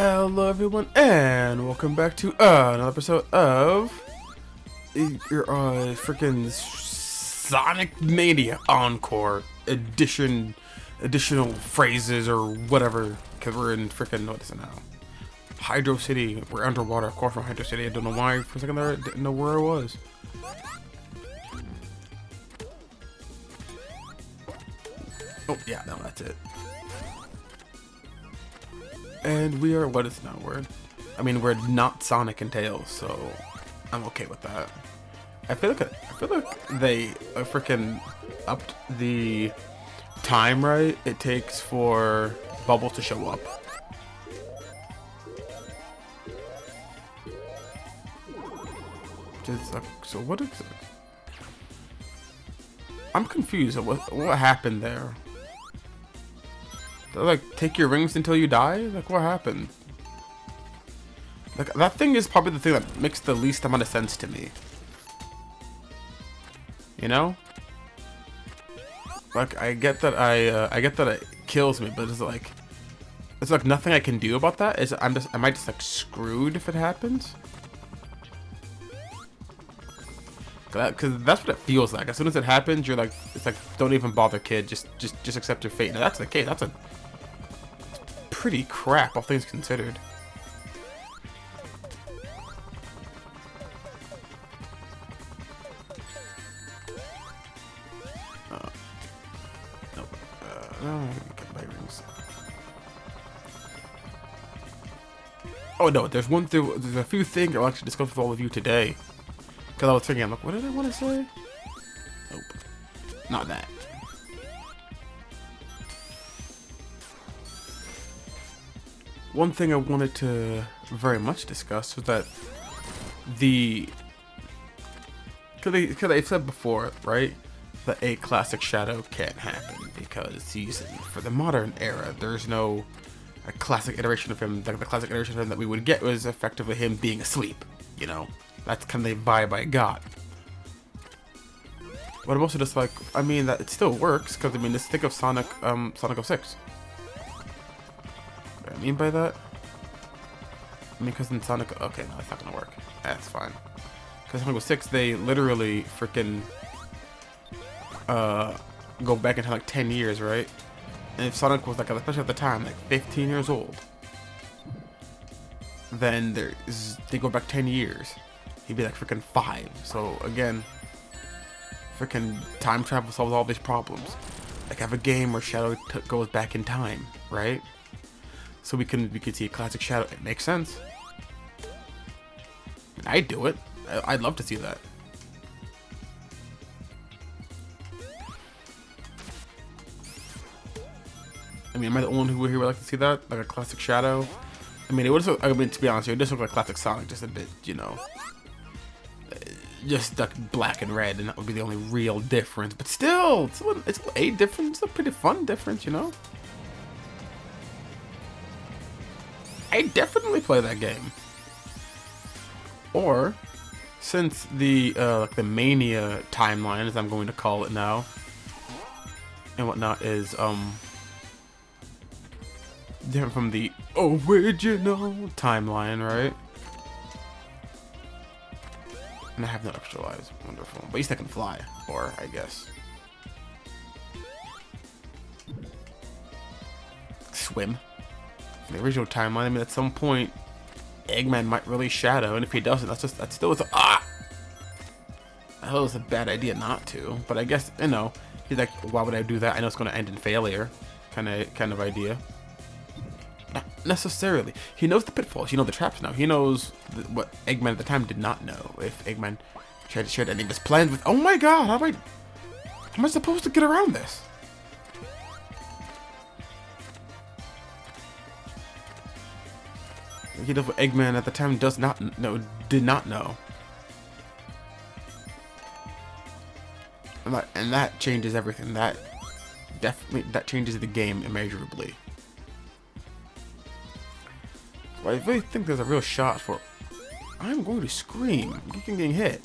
Hello everyone and welcome back to another episode of your freaking Sonic Mania Encore edition, additional phrases or whatever, because we're in freaking, what is it now? Hydro City. We're underwater, of course, from Hydro City. I don't know why for a second there I didn't know where I was. Oh yeah, no, that's it. And we are, what is now word? I mean, we're not Sonic and Tails, so I'm okay with that. I feel like they freaking upped the time, right? It takes for Bubbles to show up. So what is it? I'm confused. What happened there? Like, take your rings until you die? Like, what happened? Like, that thing is probably the thing that makes the least amount of sense to me. You know? Like, I get that it kills me, but it's like nothing I can do about that. Am I just like screwed if it happens? Because that's what it feels like. As soon as it happens, you're like, it's like, don't even bother, kid. Just accept your fate. Now that's the case. That's a pretty crap, all things considered. Nope. No, get my rings. Oh no, there's a few things I'd like to discuss with all of you today. Because I was thinking, I'm like, what did I want to say? Nope. Not that. One thing I wanted to very much discuss was that because I've said before, right, that a classic Shadow can't happen because for the modern era, there's no a classic iteration of him. Like the classic iteration of him that we would get was effectively him being asleep, you know? That's kind of the vibe I got. But I'm also just like, I mean, that it still works, because I mean, just think of Sonic 06. What I mean by that? I mean, because in Sonic, okay, no, that's not gonna work. That's fine. Because Sonic 06, they literally freaking go back in time like 10 years, right? And if Sonic was like, especially at the time, like 15 years old, then they go back 10 years. He'd be like freaking 5. So again, freaking time travel solves all these problems. Like have a game where Shadow goes back in time, right? So we could see a classic Shadow. It makes sense. I'd do it. I'd love to see that. I mean, am I the only one who would like to see that? Like a classic Shadow? I mean, it would. I mean, to be honest, it would just look like classic Sonic, just a bit, you know. Just like black and red, and that would be the only real difference. But still, it's a difference. It's a pretty fun difference, you know. I definitely play that game. Or, since the like the Mania timeline, as I'm going to call it now, and whatnot, is different from the original timeline, right? And I have no extra lives. Wonderful. But at least I can fly. Or, I guess. Swim. In the original timeline, I mean, at some point, Eggman might release Shadow. And if he doesn't, that's still I thought it was a bad idea not to. But I guess, you know, he's like, why would I do that? I know it's going to end in failure. Kind of idea. Not necessarily. He knows the pitfalls. He knows the traps now. He knows what Eggman at the time did not know. If Eggman tried to share any of his plans with, oh my god, how am I supposed to get around this? He knows what Eggman at the time did not know. And that changes everything. That changes the game immeasurably. I really think there's a real shot for. I'm going to scream. You can get hit.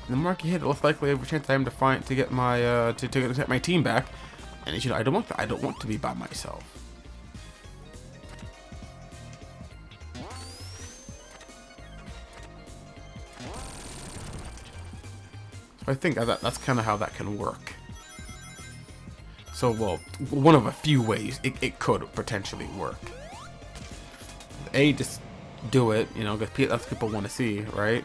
And the more I get hit, the less likely I have a chance I am to get my to get my team back. And you know, I don't want to be by myself. I think that's kind of how that can work. So, well, one of a few ways it could potentially work. A, just do it, you know, because that's what people want to see, right?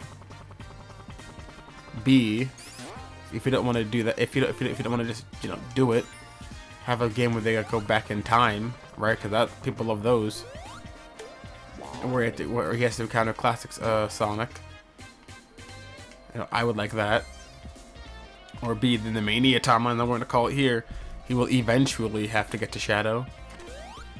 B, if you don't want to do that, if you don't want to just, you know, do it, have a game where they gotta go back in time, right? Because that people love those. And where he has to encounter classics, Sonic. You know, I would like that. Or B, in the Mania timeline that we're gonna call it here, he will eventually have to get to Shadow.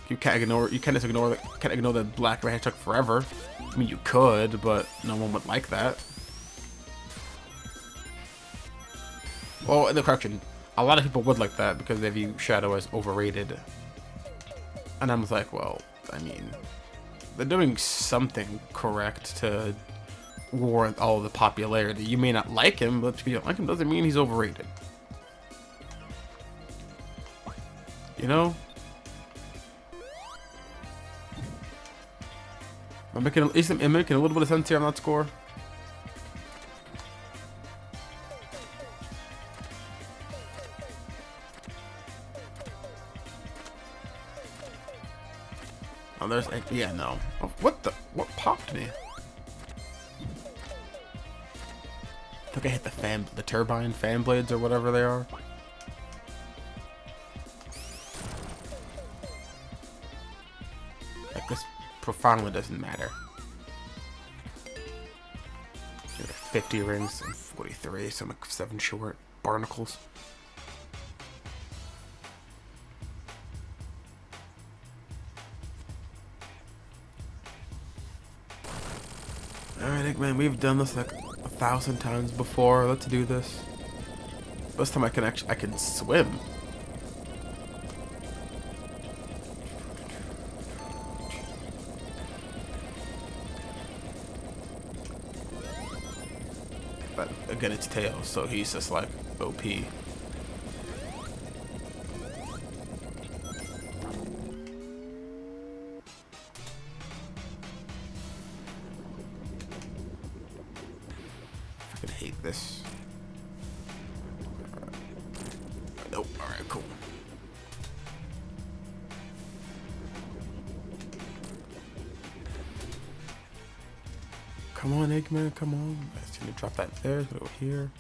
You can't ignore the Black Red Hedgehog forever. I mean, you could, but no one would like that. Well, in the correction, a lot of people would like that because they view Shadow as overrated. And I'm like, well, I mean, they're doing something correct to warrant all the popularity. You may not like him, but if you don't like him doesn't mean he's overrated. You know? I'm making a little bit of sense here on that score. Oh, there's, yeah, no. Oh, what popped me? I think I hit the turbine fan blades or whatever they are. Like, this profoundly doesn't matter. 50 rings and 43, so I'm like 7 short. Barnacles. Alright, Eggman, we've done this like 1,000 times before. Let's do this. This time I can swim. But again, it's Tails, so he's just like OP. I hate this. Nope. Alright, cool. Come on, Eggman, come on. I just need to drop that there, go here.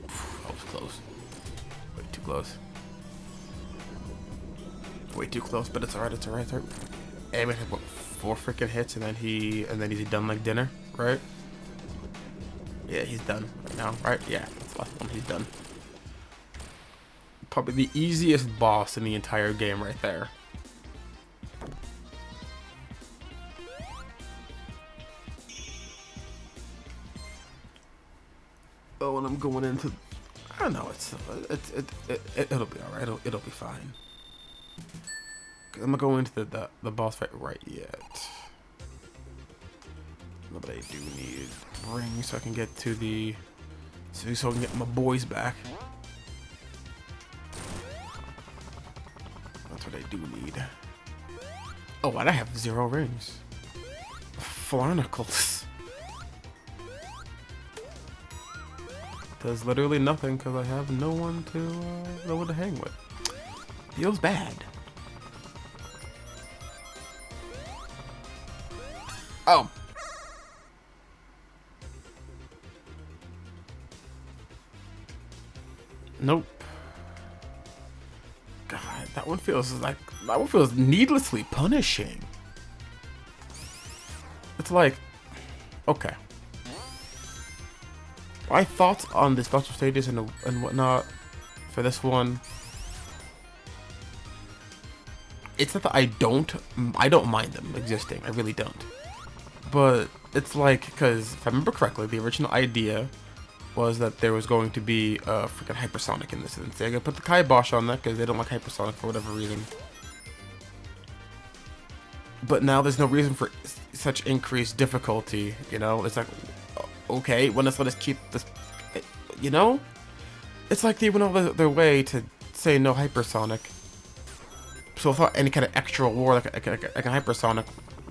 That was close. Way too close. Way too close, but it's alright, it's alright, it's alright. Eggman had what, 4 freaking hits, and then he's done like dinner, right? Yeah, he's done right now, right? Yeah, that's the last one. He's done. Probably the easiest boss in the entire game, right there. Oh, and I'm going into, I don't know. It'll be all right. It'll be fine. I'm gonna go into the boss fight right yet. But I do need rings so I can get to the, so I can get my boys back. That's what I do need. Oh, and I have 0 rings. Flarnacles. Does literally nothing because I have no one to hang with. Feels bad. Oh. Nope. God, that one feels needlessly punishing. It's like, okay. My thoughts on the special stages and whatnot for this one. It's not that I don't mind them existing. I really don't. But it's like, because if I remember correctly, the original idea was that there was going to be a freaking hypersonic in this instance. They're gonna put the kibosh on that because they don't like hypersonic for whatever reason. But now there's no reason for such increased difficulty. You know, it's like, okay, well, let's keep this. You know, it's like they went all their way to say no hypersonic. So without any kind of extra war, like a hypersonic,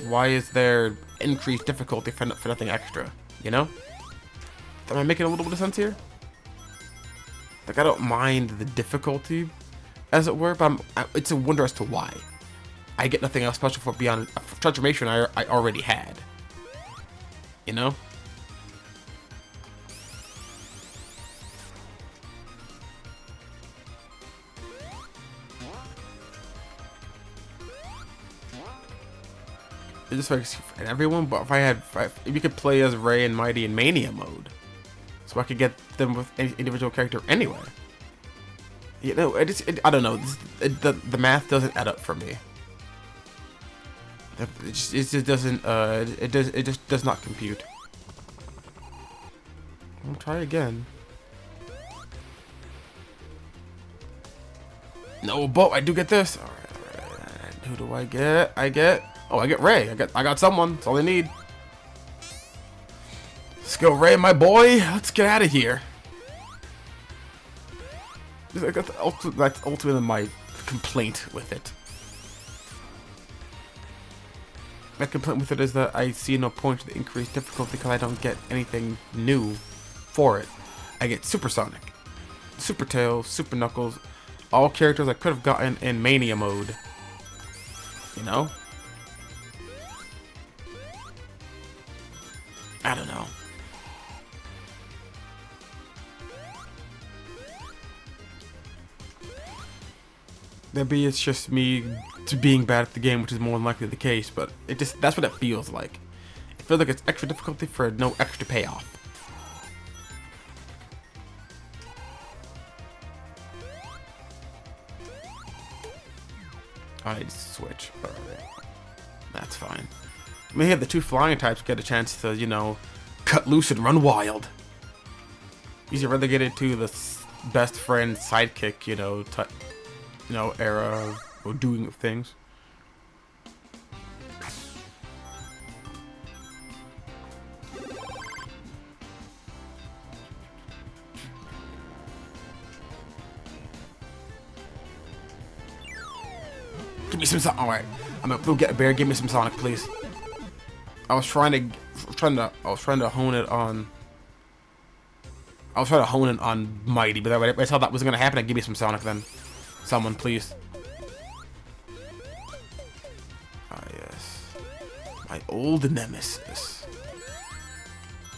Why is there increased difficulty for nothing extra? You know? Am I making a little bit of sense here? Like, I don't mind the difficulty, as it were, but it's a wonder as to why. I get nothing else special for beyond a transformation I already had. You know? It just works for everyone, but if you could play as Ray and Mighty in Mania mode, so I could get them with any individual character anywhere. You know, I don't know. The math doesn't add up for me. It just doesn't. It just does not compute. I'll try again. No, but I do get this. All right. Who do I get? Oh, I get Ray. I got someone. That's all I need. Let's go, Ray, my boy. Let's get out of here. That's ultimately my complaint with it. My complaint with it is that I see no point to the increased difficulty because I don't get anything new for it. I get Super Sonic, Super Tails, Super Knuckles, all characters I could have gotten in Mania mode. You know? I don't know. Maybe it's just me being bad at the game, which is more than likely the case, but that's what it feels like. It feels like it's extra difficulty for no extra payoff. I need to switch. Alright. That's fine. I mean, here the two flying types get a chance to, you know, cut loose and run wild. He's relegated to the best friend sidekick, you know, era of doing things. Give me some Sonic. All right, I'm gonna go get a bear. Give me some Sonic, please. I was trying to hone it on. I was trying to hone it on Mighty, but when I saw that was gonna happen, I'd give me some Sonic then. Someone, please. Ah, yes. My old nemesis.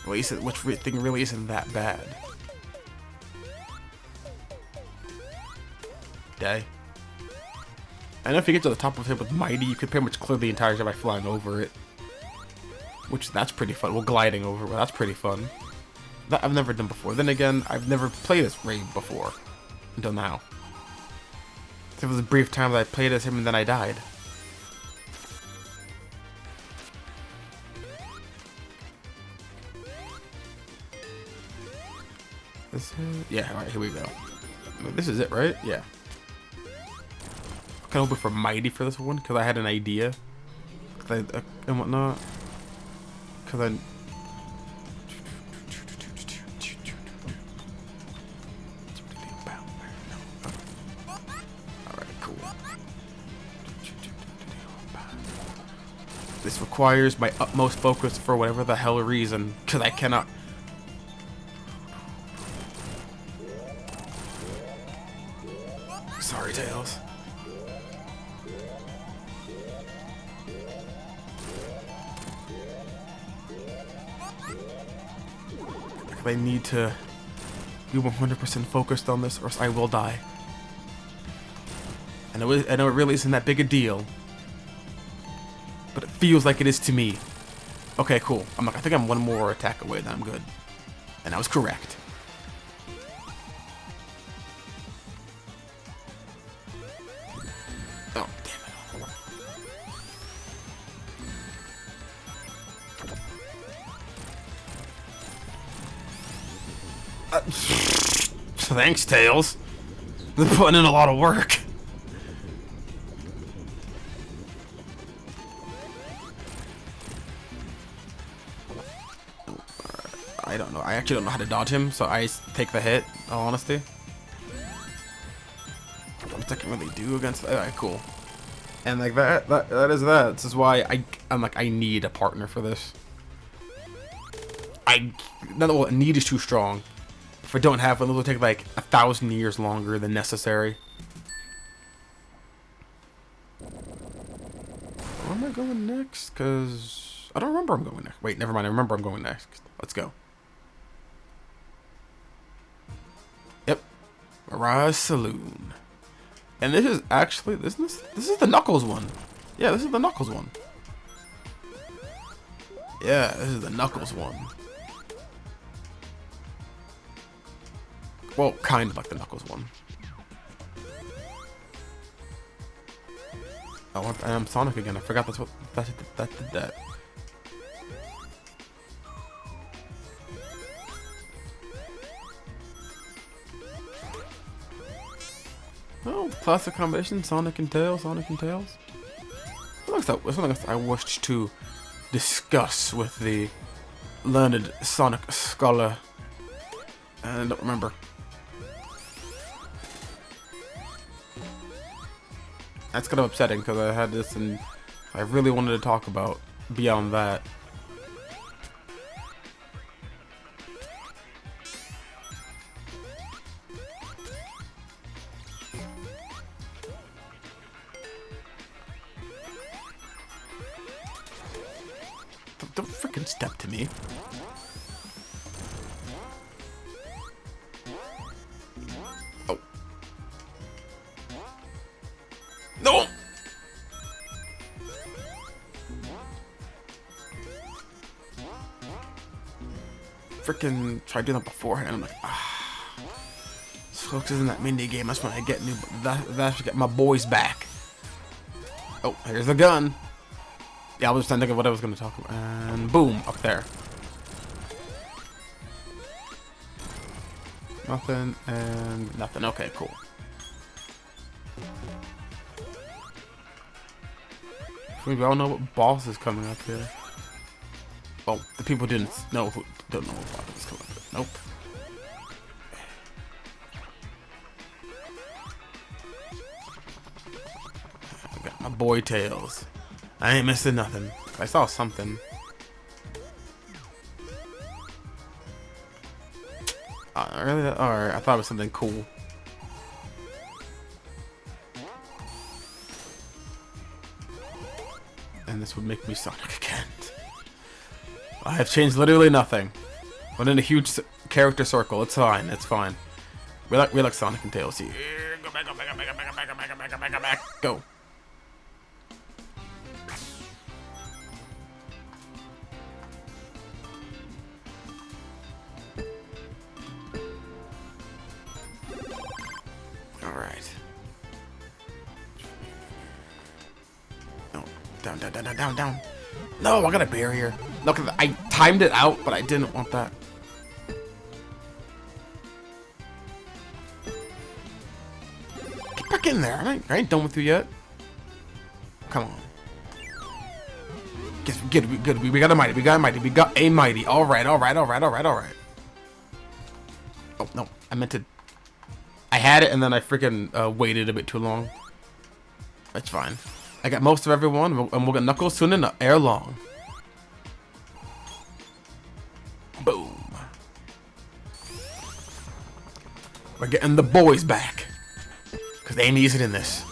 Well, which thing really isn't that bad. Die. I know if you get to the top of it with Mighty, you could pretty much clear the entire ship by flying over it. That's pretty fun. Well, gliding over it, that's pretty fun. That I've never done before. Then again, I've never played as Ray before. Until now. There was a brief time that I played as him and then I died. This is, yeah, alright, here we go. This is it, right? Yeah. I'm kind of hoping for Mighty for this one, because I had an idea. And whatnot. Because I... This requires my utmost focus for whatever the hell reason, because I cannot... Sorry, Tails. I need to be 100% focused on this, or else I will die. I know it really isn't that big a deal. But it feels like it is to me. Okay, cool. I think I'm one more attack away, then I'm good. And I was correct. Oh, damn it. Thanks, Tails. They're putting in a lot of work. I don't know. I actually don't know how to dodge him, so I take the hit, in all honesty. Which I can really do against... Alright, cool. And like that is that. This is why I'm like, I need a partner for this. Well, need is too strong. If I don't have one, it'll take like 1,000 years longer than necessary. Where am I going next? Because I don't remember I'm going next. Wait, never mind. I remember I'm going next. Let's go. Yep. Mirage Saloon. And this is actually, this is the Knuckles one. Yeah, this is the Knuckles one. Yeah, this is the Knuckles one. Well, kind of like the Knuckles one. Oh, I am Sonic again. I forgot that did that. Oh, classic combination, Sonic and Tails, Sonic and Tails. Something else I wished to discuss with the learned Sonic scholar. And I don't remember. That's kind of upsetting because I had this and I really wanted to talk about beyond that. Don't freaking step to me. Oh. No! Freaking tried doing that beforehand. I'm like, Focus in that mini game. That's when I get new. That's to get my boys back. Oh, here's the gun. Yeah, I was just trying to think of what I was going to talk about. And boom, up there. Nothing and nothing. Okay, cool. We all know what boss is coming up here. Oh, the people don't know what boss is coming up here. Nope. I got my boy Tails. I ain't missing nothing. I saw something. Really? Alright, I thought it was something cool. And this would make me Sonic again. I have changed literally nothing. Went in a huge character circle. It's fine. It's fine. We like Sonic and Tails here. Go back, go back, go back, go back, go back, go back, go back, go back. Go. Alright. No. Down, down, down, down, down, down. No, I got a barrier. Look, I timed it out, but I didn't want that. Get back in there. I ain't done with you yet. Come on. Good. We got a mighty. We got a mighty. We got a mighty. Alright. Oh, no. I meant to... I had it, and then I freaking waited a bit too long. That's fine. I got most of everyone, and we'll get Knuckles soon enough, ere long. Boom. We're getting the boys back. Because they need it in this.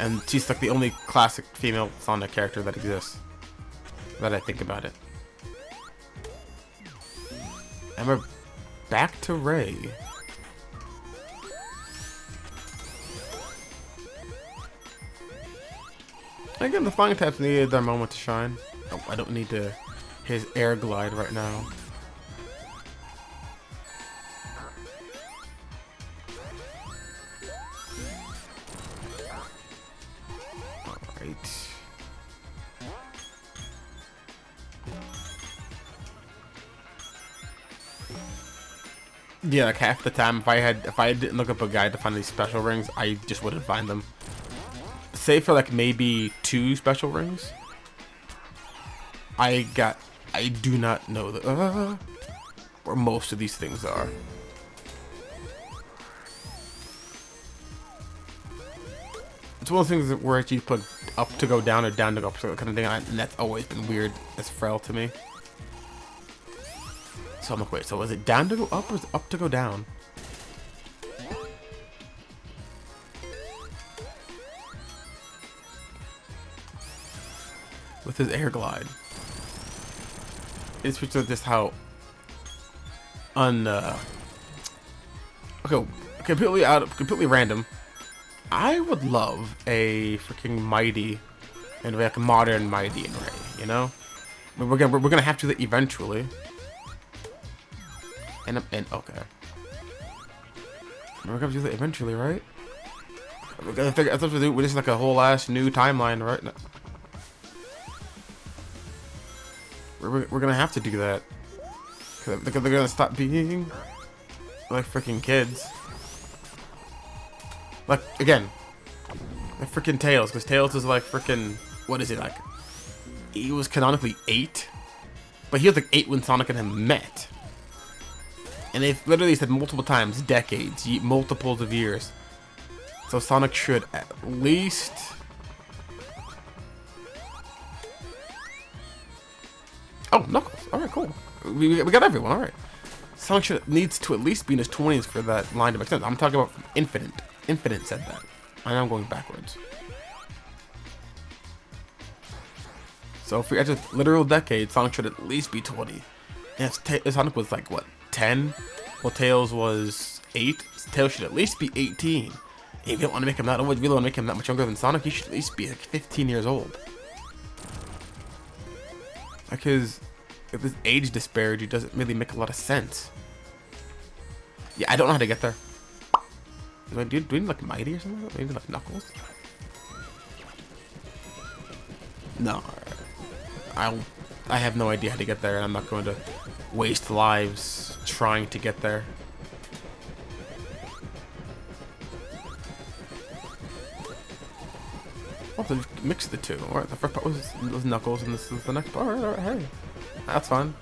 And she's like the only classic female Sonic character that exists. That I think about it. And we're back to Ray. Again, the flying types needed their moment to shine. Oh, I don't need to his air glide right now. Alright. Yeah, like half the time, if I didn't look up a guide to find these special rings, I just wouldn't find them. Save for like maybe 2 special rings. I do not know where most of these things are. It's one of the things where I actually put up to go down or down to go up kind of thing, and that's always been weird as frail to me. So I'm like, wait, so is it down to go up or is it up to go down? With his air glide. It's just how okay, completely random. I would love a freaking Mighty and like a modern Mighty and Ray, you know? We're gonna have to do that eventually. And okay. We're gonna do that eventually, right? We're gonna figure out what to do with this like a whole ass new timeline, right? No. We're gonna have to do that. Cause they're gonna stop being like freaking kids. Like, again, like freaking Tails, because Tails is like freaking, what is he like? He was canonically 8, but he was like 8 when Sonic and him met. And they've literally said multiple times, decades, multiples of years. So Sonic should at least... Oh, Knuckles. Alright, cool. We got everyone, alright. Sonic needs to at least be in his 20s for that line to make sense. I'm talking about Infinite. Infinite said that. I know I'm going backwards. So if we enter literal decade, Sonic should at least be 20. And if Sonic was like, what, 10? Well, Tails was 8. Tails should at least be 18. And if you don't want to make him that old, if you really want to make him that much younger than Sonic, he should at least be like 15 years old. Because if this age disparity doesn't really make a lot of sense. Yeah, I don't know how to get there. Do we need like Mighty or something? Maybe like Knuckles? No. I have no idea how to get there, and I'm not going to waste lives trying to get there. Oh, they mix the two. Alright, the first part was Knuckles, and this is the next part. Alright, hey. That's fine.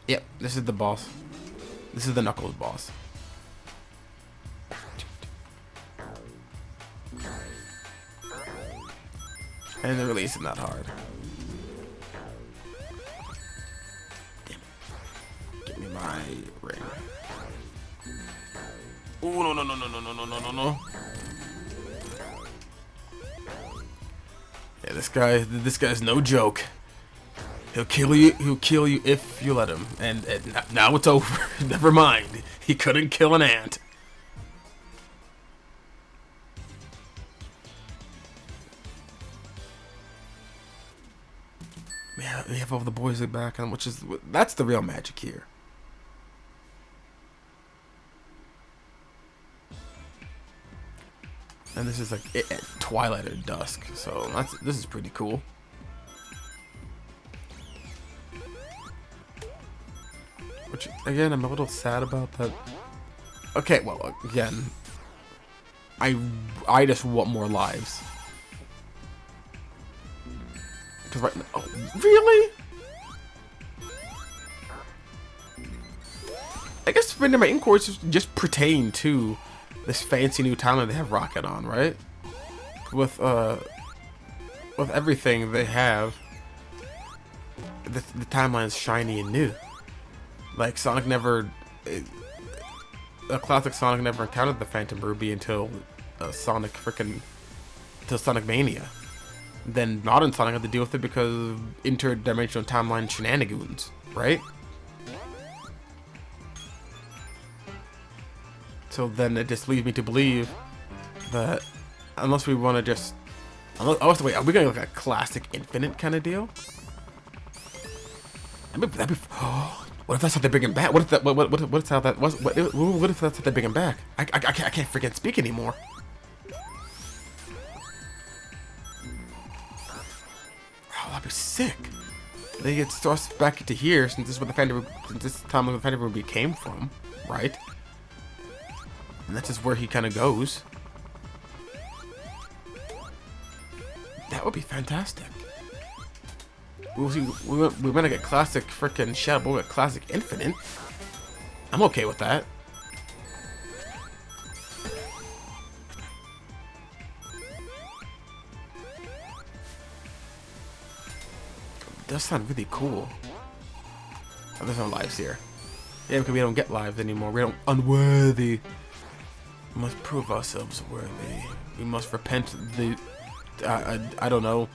Yep, this is the boss. This is the Knuckles boss. And the release isn't that hard. Damn it. Give me my ring. Oh, no. Yeah, this guy's no joke. He'll kill you if you let him. And now it's over. Never mind. He couldn't kill an ant. Yeah, we have all the boys back on, that's the real magic here. And this is like at twilight or dusk, so this is pretty cool. Which, again, I'm a little sad about that. Okay, well, again, I just want more lives. Because right now, oh, really? I guess my main course just pertain to this fancy new timeline they have Rocket on, right? With everything they have, the timeline is shiny and new. Like Sonic never, a classic Sonic never encountered the Phantom Ruby until Sonic Mania. Then modern Sonic had to deal with it because of interdimensional timeline shenanigans, right? So then it just leads me to believe that unless we want to just, wait, are we gonna look at a classic Infinite kind of deal? That'd be what if that's how they bring him back? What if that's how they bring him back? I can't freaking speak anymore. Oh, that'd be sick. They get thrust back into here since this is where this time the Phantom Ruby came from, right? And that's just where he kind of goes. That would be fantastic. We'll see. We're gonna get classic freaking Shadow, we'll get classic Infinite. I'm okay with that. does sound really cool. Oh, there's no lives here. Yeah, because we don't get lives anymore. We don't unworthy. We must prove ourselves worthy. We must repent the I don't know,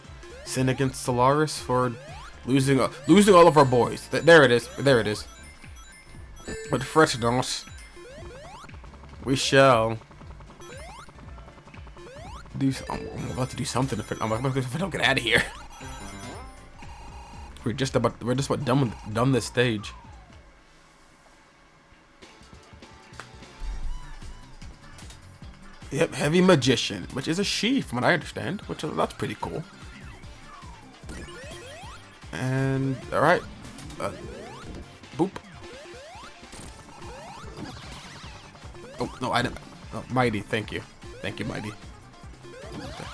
sin against Solaris for losing all of our boys. There it is. There it is. But fret not. We shall do. I'm about to do something. If I don't get out of here. We're just about done this stage. Yep, heavy magician, which is a she, from what I understand, which that's pretty cool. And all right, boop. Oh no, I didn't. Oh, Mighty, thank you, Mighty. Okay.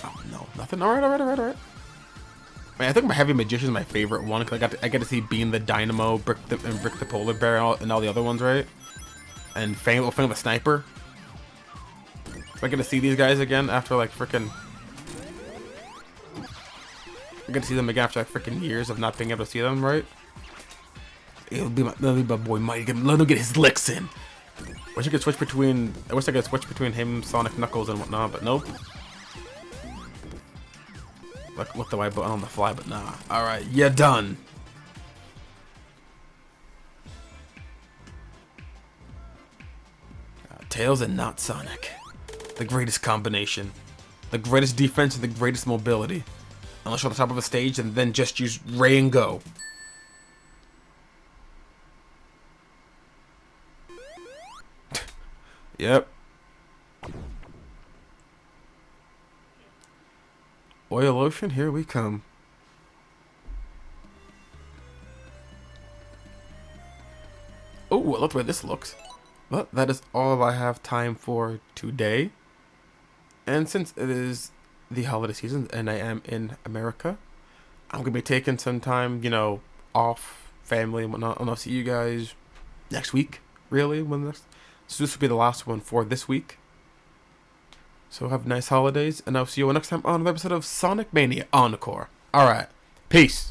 Oh no, nothing. All right. I mean, I think my heavy magician is my favorite one because I get to see Bean the Dynamo, Brick the Polar Bear, and all the other ones, right? And Fang the Sniper. So I get to see these guys again after like freaking. I get to see them again after like freaking years of not being able to see them, right? It'll be my boy Mighty. Let him get his licks in. Wish I could switch between. I wish I could switch between him, Sonic, Knuckles, and whatnot, but nope. Like, what the I button on the fly, but nah. Alright, you're done. Tails and not Sonic. The greatest combination. The greatest defense and the greatest mobility. Unless you're on the top of a stage and then just use Ray and go. Yep. Oil Ocean, here we come. Oh, look the way this looks. But that is all I have time for today. And since it is the holiday season and I am in America, I'm going to be taking some time, you know, off, family and whatnot. And I'll see you guys next week, really. So this will be the last one for this week. So have nice holidays, and I'll see you next time on another episode of Sonic Mania Encore. Alright, peace.